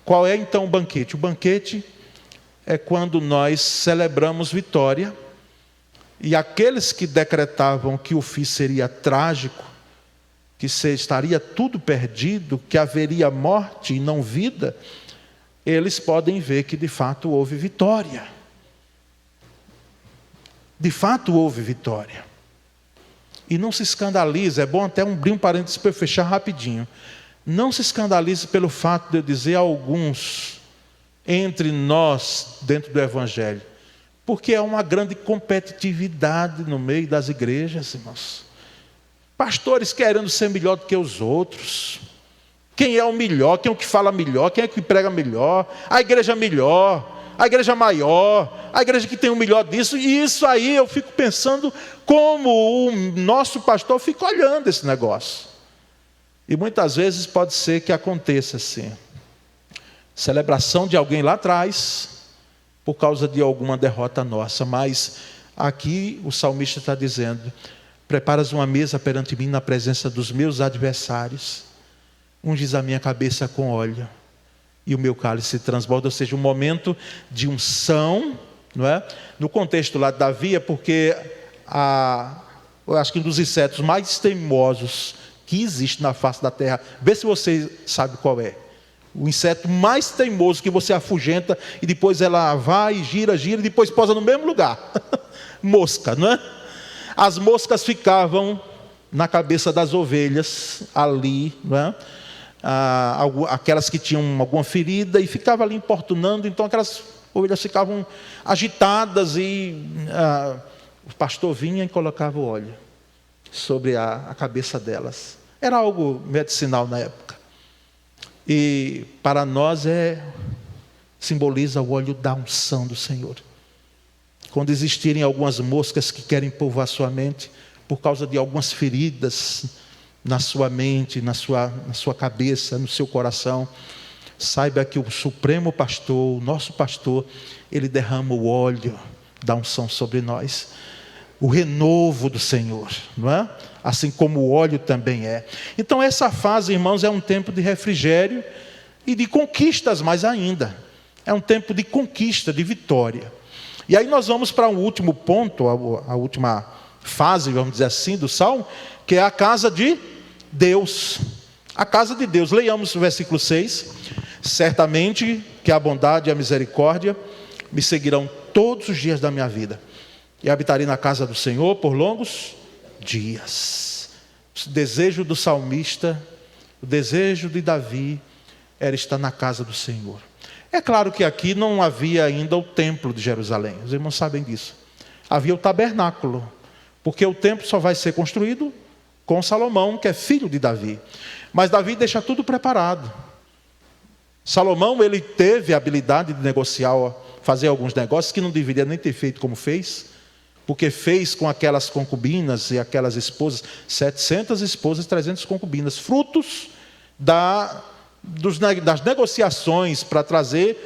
qual é então o banquete? O banquete é quando nós celebramos vitória, e aqueles que decretavam que o fim seria trágico, que estaria tudo perdido, que haveria morte e não vida, eles podem ver que de fato houve vitória. De fato houve vitória. E não se escandalize, é bom até abrir um parênteses para eu fechar rapidinho. Não se escandalize pelo fato de eu dizer a alguns entre nós, dentro do Evangelho: Porque é uma grande competitividade no meio das igrejas, irmãos. Pastores querendo ser melhor do que os outros. Quem é o melhor, quem é o que fala melhor, quem é o que prega melhor, a igreja melhor, a igreja maior, a igreja que tem o melhor disso. E isso aí eu fico pensando como o nosso pastor fica olhando esse negócio. E muitas vezes pode ser que aconteça assim. Celebração de alguém lá atrás, por causa de alguma derrota nossa. Mas aqui o salmista está dizendo: preparas uma mesa perante mim na presença dos meus adversários, unges a minha cabeça com óleo, e o meu cálice transborda. Ou seja, um momento de unção, não é? No contexto lá de Davi, é porque eu acho que um dos insetos mais teimosos que existe na face da terra, vê se você sabe qual é. O inseto mais teimoso que você afugenta e depois ela vai, gira e depois posa no mesmo lugar. Mosca, não é? As moscas ficavam na cabeça das ovelhas ali, não é? Aquelas que tinham alguma ferida, e ficava ali importunando. Então aquelas ovelhas ficavam agitadas e o pastor vinha e colocava o óleo sobre a cabeça delas. Era algo medicinal na época. E para nós simboliza o óleo da unção do Senhor. Quando existirem algumas moscas que querem povoar sua mente, por causa de algumas feridas na sua mente, na sua cabeça, no seu coração, saiba que o Supremo Pastor, o nosso pastor, ele derrama o óleo da unção sobre nós. O renovo do Senhor, não é? Assim como o óleo também é. Então essa fase, irmãos, é um tempo de refrigério e de conquistas mais ainda. É um tempo de conquista, de vitória. E aí nós vamos para um último ponto, a última fase, vamos dizer assim, do Salmo, que é a casa de Deus. A casa de Deus. Leiamos o versículo 6. Certamente que a bondade e a misericórdia me seguirão todos os dias da minha vida, e habitarei na casa do Senhor por longos dias. O desejo do salmista, o desejo de Davi, era estar na casa do Senhor. É claro que aqui não havia ainda o templo de Jerusalém, os irmãos sabem disso. Havia o tabernáculo, porque o templo só vai ser construído com Salomão, que é filho de Davi. Mas Davi deixa tudo preparado. Salomão, ele teve a habilidade de negociar, fazer alguns negócios que não deveria nem ter feito como fez, porque fez com aquelas concubinas e aquelas esposas, 700 esposas, 300 concubinas, frutos das negociações para trazer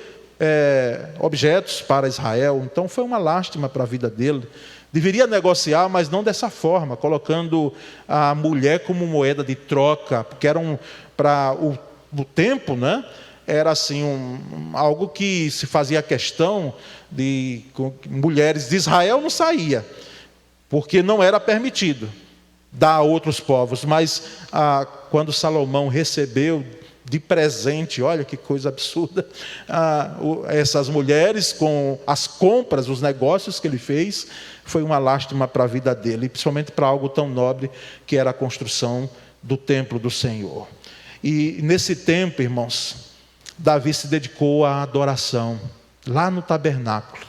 objetos para Israel. Então foi uma lástima para a vida dele. Deveria negociar, mas não dessa forma, colocando a mulher como moeda de troca, porque era para o tempo, né? Era assim algo que se fazia questão de mulheres de Israel não saía, porque não era permitido dar a outros povos. Mas quando Salomão recebeu de presente, olha que coisa absurda, essas mulheres com as compras, os negócios que ele fez, foi uma lástima para a vida dele, principalmente para algo tão nobre que era a construção do templo do Senhor. E nesse tempo, irmãos, Davi se dedicou à adoração, lá no tabernáculo.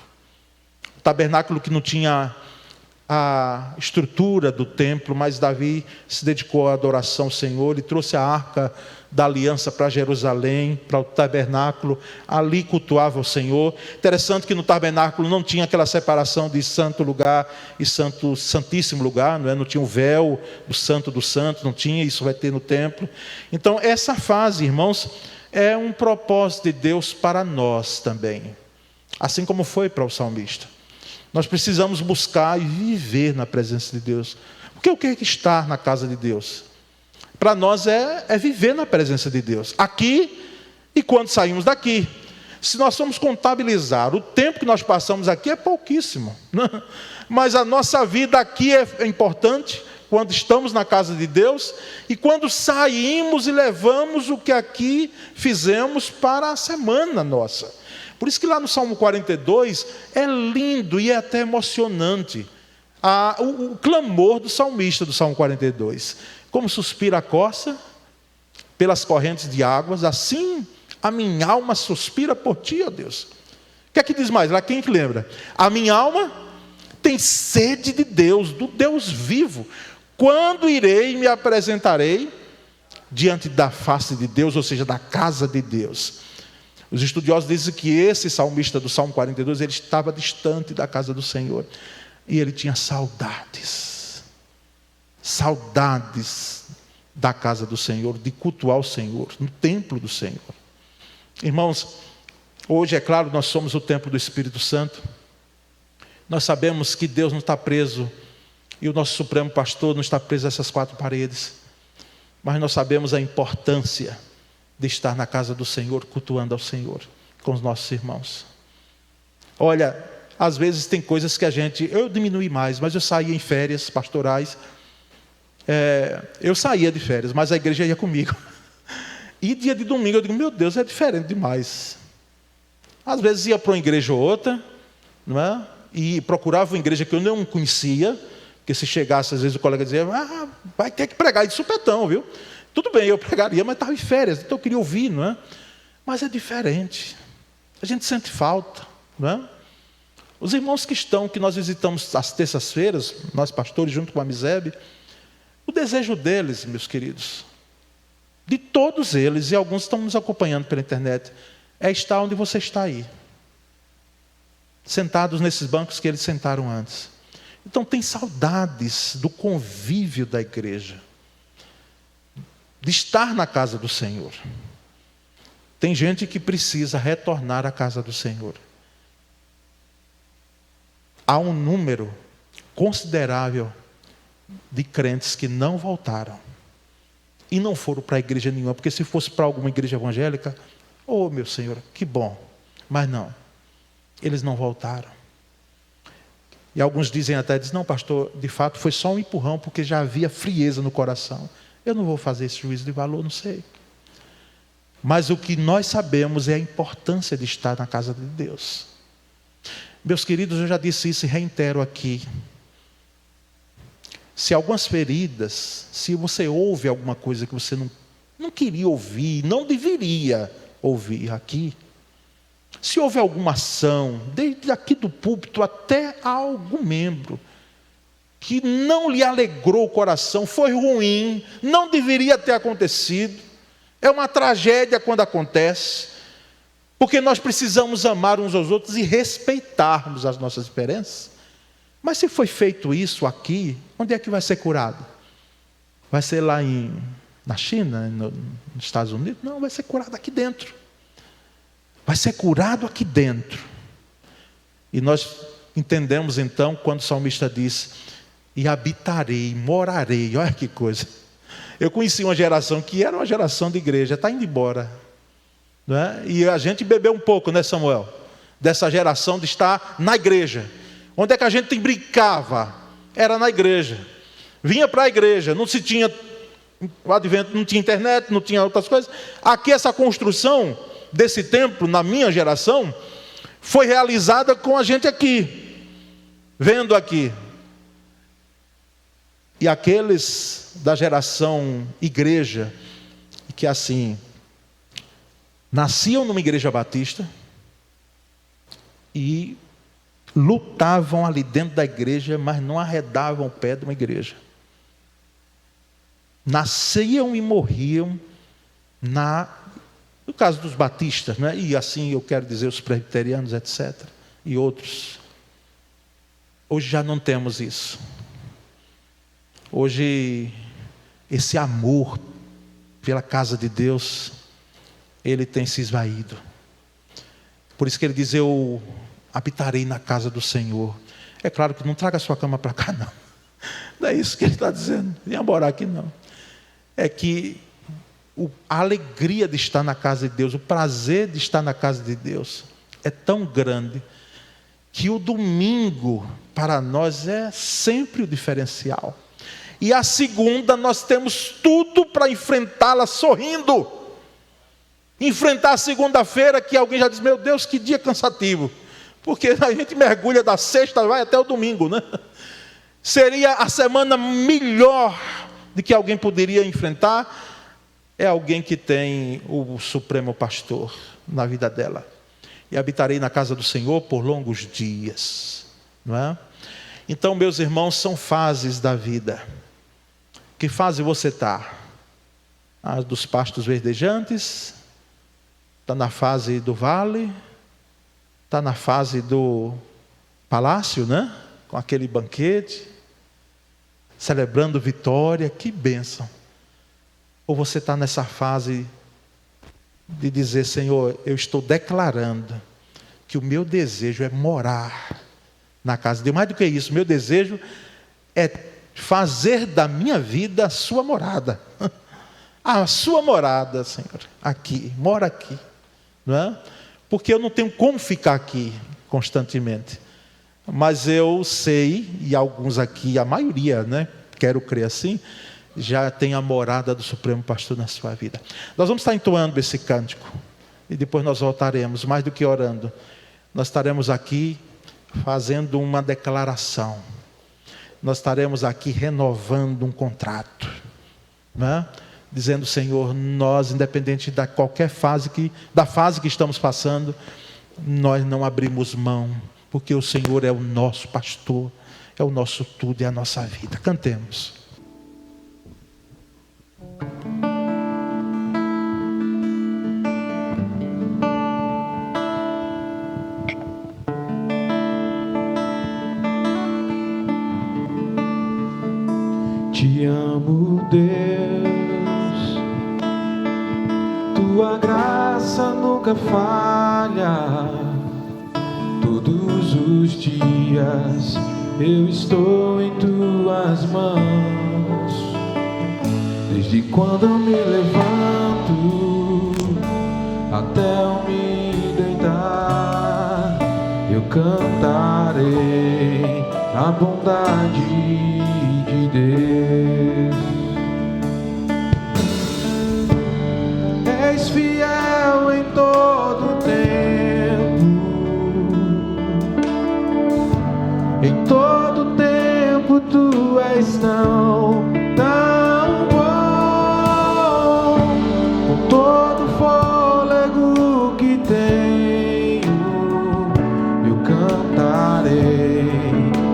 O tabernáculo que não tinha a estrutura do templo, mas Davi se dedicou à adoração ao Senhor e trouxe a arca da aliança para Jerusalém, para o tabernáculo. Ali cultuava o Senhor. Interessante que no tabernáculo não tinha aquela separação de santo lugar e santíssimo lugar, não é? Não tinha o véu do santo, não tinha. Isso vai ter no templo. Então essa fase, irmãos, é um propósito de Deus para nós também, assim como foi para o salmista. Nós precisamos buscar e viver na presença de Deus. Porque o que é estar na casa de Deus? Para nós é viver na presença de Deus, aqui e quando saímos daqui. Se nós formos contabilizar, o tempo que nós passamos aqui é pouquíssimo, né? Mas a nossa vida aqui é importante, quando estamos na casa de Deus, e quando saímos e levamos o que aqui fizemos para a semana nossa. Por isso que lá no Salmo 42 é lindo e é até emocionante o clamor do salmista do Salmo 42. Como suspira a corça pelas correntes de águas, assim a minha alma suspira por ti, ó Deus. que é que diz mais? Lá quem que lembra? A minha alma tem sede de Deus, do Deus vivo. Quando irei e me apresentarei diante da face de Deus, ou seja, da casa de Deus? Os estudiosos dizem que esse salmista do Salmo 42, ele estava distante da casa do Senhor. E ele tinha saudades da casa do Senhor, de cultuar o Senhor, no templo do Senhor. Irmãos, hoje, é claro, nós somos o templo do Espírito Santo. Nós sabemos que Deus não está preso, e o nosso Supremo Pastor não está preso a essas quatro paredes. Mas nós sabemos a importância de estar na casa do Senhor, cultuando ao Senhor, com os nossos irmãos. Olha, às vezes tem coisas que eu diminui mais, mas eu saía em férias pastorais, eu saía de férias, mas a igreja ia comigo. E dia de domingo eu digo, meu Deus, é diferente demais. Às vezes ia para uma igreja ou outra, não é? E procurava uma igreja que eu não conhecia, porque se chegasse, às vezes o colega dizia, vai ter que pregar de supetão, viu? Tudo bem, eu pregaria, mas estava em férias, então eu queria ouvir, não é? Mas é diferente. A gente sente falta, não é? Os irmãos que nós visitamos às terças-feiras, nós pastores, junto com a Misebe, o desejo deles, meus queridos, de todos eles, e alguns estão nos acompanhando pela internet, é estar onde você está aí. Sentados nesses bancos que eles sentaram antes. Então tem saudades do convívio da igreja, de estar na casa do Senhor. Tem gente que precisa retornar à casa do Senhor. Há um número considerável de crentes que não voltaram. E não foram para a igreja nenhuma, porque se fosse para alguma igreja evangélica, meu Senhor, que bom. Mas não, eles não voltaram. E alguns dizem não pastor, de fato foi só um empurrão, porque já havia frieza no coração. Eu não vou fazer esse juízo de valor, não sei. Mas o que nós sabemos é a importância de estar na casa de Deus. Meus queridos, eu já disse isso e reitero aqui. Se algumas feridas, se você ouve alguma coisa que você não queria ouvir, não deveria ouvir aqui, se houve alguma ação, desde aqui do púlpito até a algum membro, que não lhe alegrou o coração, foi ruim, não deveria ter acontecido, é uma tragédia quando acontece, porque nós precisamos amar uns aos outros e respeitarmos as nossas diferenças. Mas se foi feito isso aqui, onde é que vai ser curado? Vai ser lá na China, nos Estados Unidos? Não, vai ser curado aqui dentro. Vai ser curado aqui dentro. E nós entendemos então quando o salmista diz, e habitarei, morarei, olha que coisa. Eu conheci uma geração que era uma geração de igreja, está indo embora. Não é? E a gente bebeu um pouco, né, Samuel? Dessa geração de estar na igreja. Onde é que a gente brincava? Era na igreja. Vinha para a igreja, não se tinha o advento, não tinha internet, não tinha outras coisas. Aqui essa construção desse templo, na minha geração, foi realizada com a gente aqui, vendo aqui. E aqueles da geração igreja, que assim, nasciam numa igreja batista e lutavam ali dentro da igreja, mas não arredavam o pé de uma igreja. Nasciam e morriam no caso dos batistas, né? E assim eu quero dizer os presbiterianos, etc. E outros. Hoje já não temos isso. Hoje esse amor pela casa de Deus, ele tem se esvaído. Por isso que ele diz, eu habitarei na casa do Senhor. É claro que não traga a sua cama para cá, não. Não é isso que ele está dizendo. Venha morar aqui, não. É que a alegria de estar na casa de Deus, o prazer de estar na casa de Deus é tão grande que o domingo para nós é sempre o diferencial. E a segunda nós temos tudo para enfrentá-la sorrindo. Enfrentar a segunda-feira que alguém já diz, meu Deus, que dia cansativo. Porque a gente mergulha da sexta, vai até o domingo, né? Seria a semana melhor de que alguém poderia enfrentar, é alguém que tem o Supremo Pastor na vida dela. e habitarei na casa do Senhor por longos dias. Não é? Então, meus irmãos, são fases da vida. Que fase você está? A dos pastos verdejantes? Está na fase do vale? Está na fase do palácio, né? Com aquele banquete, celebrando vitória, que bênção. Ou você está nessa fase de dizer: Senhor, eu estou declarando que o meu desejo é morar na casa de Deus. Mais do que isso, meu desejo é fazer da minha vida a sua morada. A sua morada, Senhor, aqui, mora aqui, não é? Porque eu não tenho como ficar aqui constantemente. Mas eu sei, e alguns aqui, a maioria, né, quero crer assim, já tem a morada do Supremo Pastor na sua vida. Nós vamos estar entoando esse cântico, e depois nós voltaremos, mais do que orando. Nós estaremos aqui fazendo uma declaração. Nós estaremos aqui renovando um contrato, né? Dizendo: Senhor, nós, independente da qualquer fase da fase que estamos passando, nós não abrimos mão, porque o Senhor é o nosso pastor, é o nosso tudo e a nossa vida. Cantemos. Te amo, Deus, tua graça nunca falha. Todos os dias eu estou em tuas mãos. Desde quando eu me levanto até eu me deitar, eu cantarei a bondade de Deus. És fiel em todo tempo, em todo tempo tu és tão bom. Com todo fôlego que tenho, eu cantarei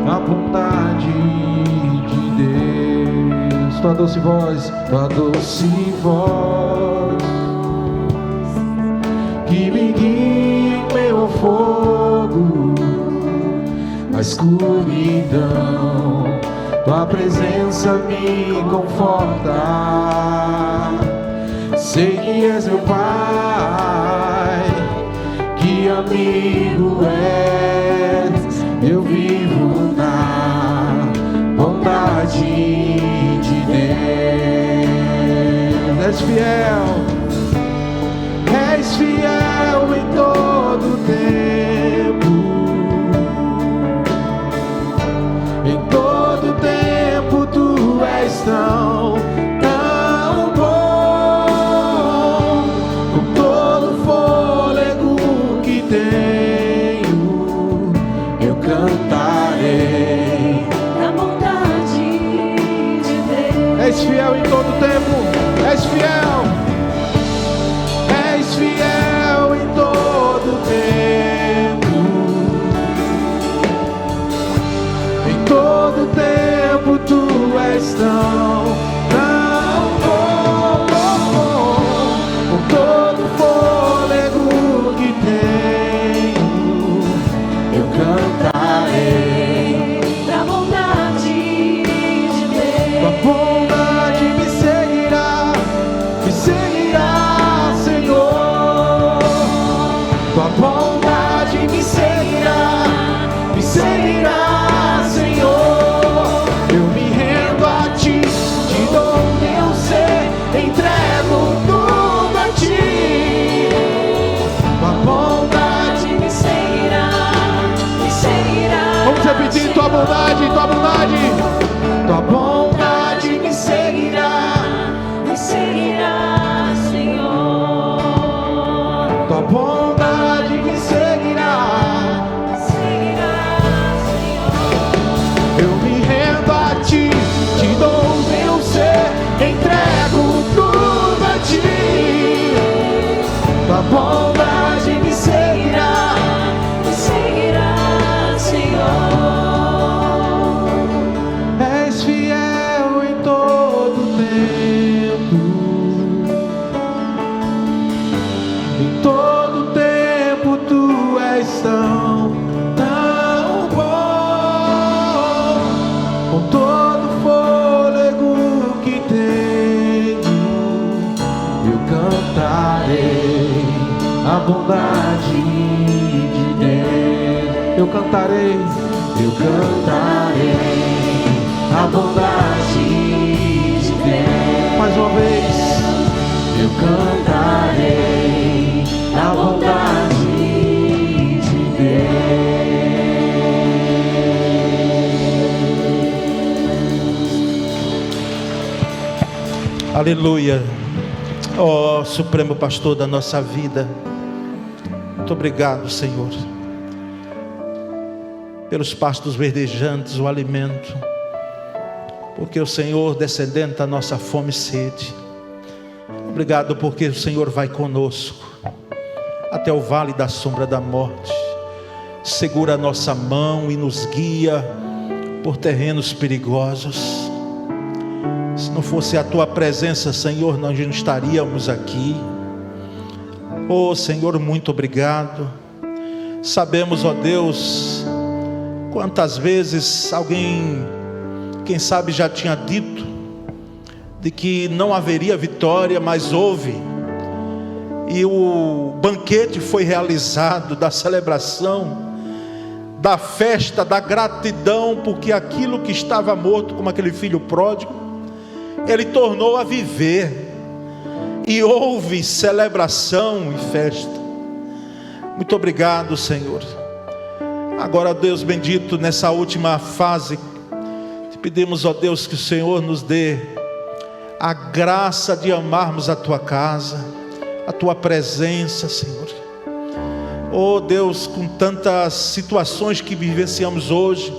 a bondade de Deus. Tua doce voz, tua doce voz, que me guia em meio ao fogo, a escuridão, tua presença me conforta. Sei que és meu Pai, que amigo és, eu vivo na bondade de Deus. És fiel, és fiel em todo tempo, em todo tempo tu és tão bom. Com todo fôlego que tenho, eu cantarei a bondade de Deus. És fiel em todo tempo, és fiel. És fiel em todo tempo, em todo tempo tu és tão bom. Com todo fôlego que tenho, eu cantarei Da bondade de Deus. tua bondade me seguirá, Senhor. Tua bondade me seguirá, Senhor. Eu me rendo a ti, te dou o meu ser, entrego tudo a ti. Tua bondade Me seguirá, me seguirá. Vamos repetir: tua bondade, tua bondade. Tua bondade me seguirá, Senhor. tua bondade me seguirá. Me seguirá, Senhor. Eu me rendo a ti, te dou o meu ser, entrego tudo a ti. Tua bondade me seguirá, bondade de Deus. Eu cantarei a bondade de Deus. Mais uma vez, eu cantarei a bondade de Deus. Aleluia. Ó Supremo Pastor da nossa vida, muito obrigado, Senhor, pelos pastos verdejantes, o alimento, porque o Senhor descendenta a nossa fome e sede. Obrigado porque o Senhor vai conosco até o vale da sombra da morte, segura a nossa mão e nos guia por terrenos perigosos. Se não fosse a tua presença, Senhor, nós não estaríamos aqui. Oh Senhor, muito obrigado. Sabemos, ó Deus, quantas vezes alguém, quem sabe, já tinha dito de que não haveria vitória, mas houve. E o banquete foi realizado, da celebração, da festa, da gratidão, porque aquilo que estava morto, como aquele filho pródigo, Ele tornou a viver. E houve celebração e festa. Muito obrigado, Senhor. Agora, Deus bendito, nessa última fase, te pedimos, ó Deus, que o Senhor nos dê a graça de amarmos a tua casa, a tua presença, Senhor. Oh Deus, com tantas situações que vivenciamos hoje,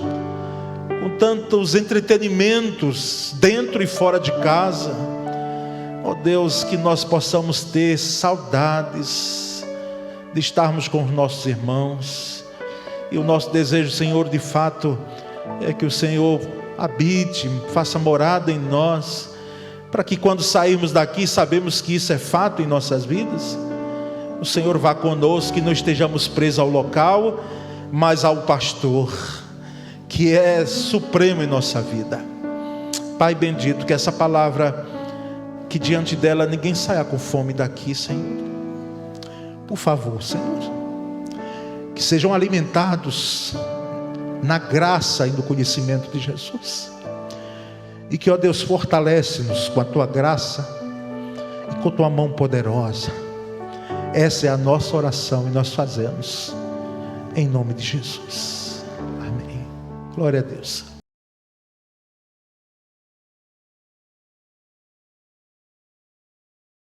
com tantos entretenimentos dentro e fora de casa, ó Deus, que nós possamos ter saudades de estarmos com os nossos irmãos. E o nosso desejo, Senhor, de fato, é que o Senhor habite, faça morada em nós, para que quando sairmos daqui, sabemos que isso é fato em nossas vidas, o Senhor vá conosco, que não estejamos presos ao local, mas ao pastor, que é supremo em nossa vida. Pai bendito, que essa palavra, que diante dela ninguém saia com fome daqui, Senhor. Por favor, Senhor, que sejam alimentados na graça e no conhecimento de Jesus. E que, ó Deus, fortalece-nos com a tua graça e com a tua mão poderosa. Essa é a nossa oração e nós fazemos em nome de Jesus. Amém. Glória a Deus.